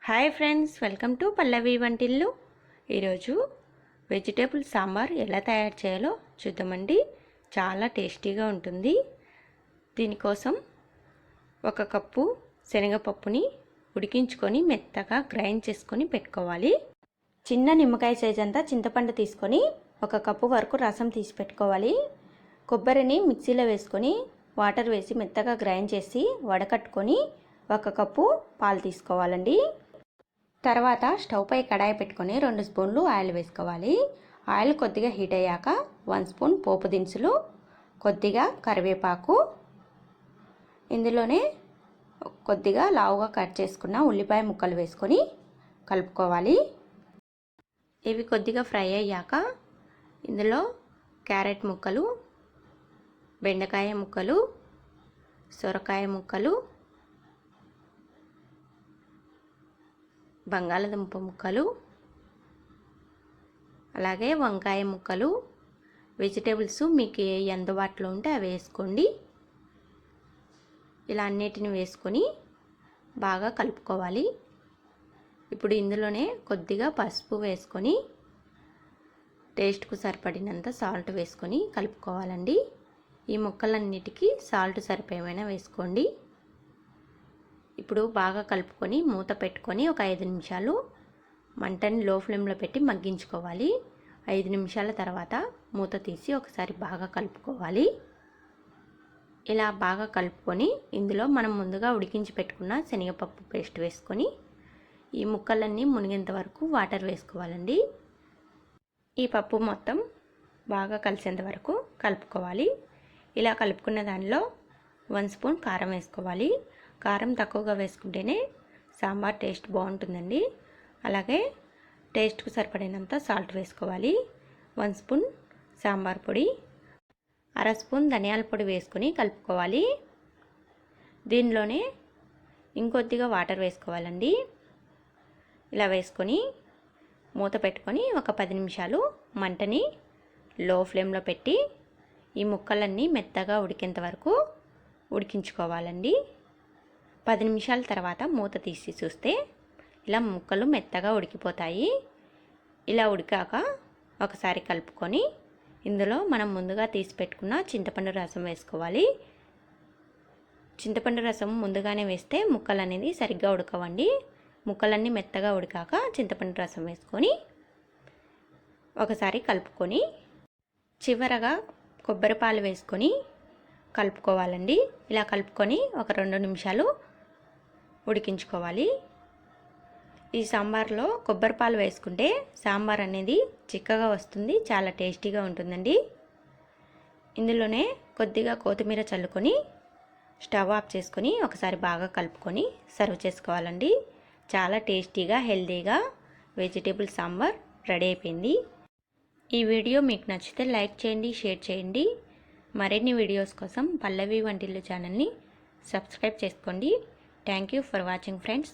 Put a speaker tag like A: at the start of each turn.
A: Hi friends, welcome to పల్లవి వంటిల్లు. ఈరోజు vegetable sambar ఎలా తయారు చేయాలో చూద్దామండి. చాలా టేస్టీగా ఉంటుంది. దీనికోసం 1 కప్పు శనగపప్పుని ఉడికించుకొని మెత్తగా గ్రైండ్ చేసుకొని పెట్టుకోవాలి. చిన్న నిమ్మకాయ సైజ్ అంతా చింతపండు తీసుకొని 1 కప్పు వరకు రసం తీసి పెట్టుకోవాలి. కొబ్బరిని మిక్సీలో వేసుకొని వాటర్ వేసి మెత్తగా గ్రైండ్ చేసి వడకట్టుకొని 1 కప్పు పాలు తీసుకోవాలండి. తర్వాత స్టవ్ పై కడాయి పెట్టుకొని 2 స్పూన్లు ఆయిల్ వేసుకోవాలి. ఆయిల్ కొద్దిగా హీట్ అయ్యాక 1 స్పూన్ పోపు దినుసులు, కొద్దిగా కరివేపాకు, ఇందులోనే కొద్దిగా లావుగా కట్ చేసుకున్న ఉల్లిపాయ ముక్కలు వేసుకొని కలుపుకోవాలి. ఇవి కొద్దిగా ఫ్రై అయ్యాక ఇందులో క్యారెట్ ముక్కలు, బెండకాయ ముక్కలు, సొరకాయ ముక్కలు, బంగాళదుంప ముక్కలు, అలాగే వంకాయ ముక్కలు, వెజిటేబుల్స్ మీకు ఏ అందుబాటులో ఉంటే అవి వేసుకోండి. ఇలా అన్నిటిని వేసుకొని బాగా కలుపుకోవాలి. ఇప్పుడు ఇందులోనే కొద్దిగా పసుపు వేసుకొని టేస్ట్కు సరిపడినంత సాల్ట్ వేసుకొని కలుపుకోవాలండి. ఈ ముక్కలన్నిటికీ సాల్ట్ సరిపోయేమైనా వేసుకోండి. ఇప్పుడు బాగా కలుపుకొని మూత పెట్టుకొని ఒక 5 నిమిషాలు మంటని లో ఫ్లేమ్లో పెట్టి మగ్గించుకోవాలి. 5 నిమిషాల తర్వాత మూత తీసి ఒకసారి బాగా కలుపుకోవాలి. ఇలా బాగా కలుపుకొని ఇందులో మనం ముందుగా ఉడికించి పెట్టుకున్న శనగపప్పు పేస్ట్ వేసుకొని ఈ ముక్కలన్నీ మునిగేంత వరకు వాటర్ వేసుకోవాలండి. ఈ పప్పు మొత్తం బాగా కలిసేంత వరకు కలుపుకోవాలి. ఇలా కలుపుకున్న దానిలో 1 స్పూన్ కారం వేసుకోవాలి. కారం తక్కువగా వేసుకుంటేనే సాంబార్ టేస్ట్ బాగుంటుందండి. అలాగే టేస్ట్కు సరిపడినంత సాల్ట్ వేసుకోవాలి. 1 స్పూన్ సాంబార్ పొడి, 1/2 స్పూన్ ధనియాల పొడి వేసుకొని కలుపుకోవాలి. దీనిలోనే ఇంకొద్దిగా వాటర్ వేసుకోవాలండి. ఇలా వేసుకొని మూత పెట్టుకొని ఒక 10 నిమిషాలు మంటని లో ఫ్లేమ్లో పెట్టి ఈ ముక్కలన్నీ మెత్తగా ఉడికేంత వరకు ఉడికించుకోవాలండి. 10 నిమిషాల తర్వాత మూత తీసి చూస్తే ఇలా ముక్కలు మెత్తగా ఉడికిపోతాయి. ఇలా ఉడికాక ఒకసారి కలుపుకొని ఇందులో మనం ముందుగా తీసి పెట్టుకున్న చింతపండు రసం వేసుకోవాలి. చింతపండు రసం ముందుగానే వేస్తే ముక్కలు అనేది సరిగ్గా ఉడకవండి. ముక్కలన్నీ మెత్తగా ఉడికాక చింతపండు రసం వేసుకొని ఒకసారి కలుపుకొని చివరగా కొబ్బరి పాలు వేసుకొని కలుపుకోవాలండి. ఇలా కలుపుకొని ఒక 2 నిమిషాలు ఉడికించుకోవాలి. ఈ సాంబార్లో కొబ్బరి పాలు వేసుకుంటే సాంబార్ అనేది చిక్కగా వస్తుంది, చాలా టేస్టీగా ఉంటుందండి. ఇందులోనే కొద్దిగా కొత్తిమీర చల్లుకొని స్టవ్ ఆఫ్ చేసుకొని ఒకసారి బాగా కలుపుకొని సర్వ్ చేసుకోవాలండి. చాలా టేస్టీగా హెల్తీగా వెజిటేబుల్ సాంబార్ రెడీ అయిపోయింది. ఈ వీడియో మీకు నచ్చితే లైక్ చేయండి, షేర్ చేయండి. మరిన్ని వీడియోస్ కోసం పల్లవి వంటిల్లు ఛానల్ని సబ్స్క్రైబ్ చేసుకోండి. Thank you for watching, friends.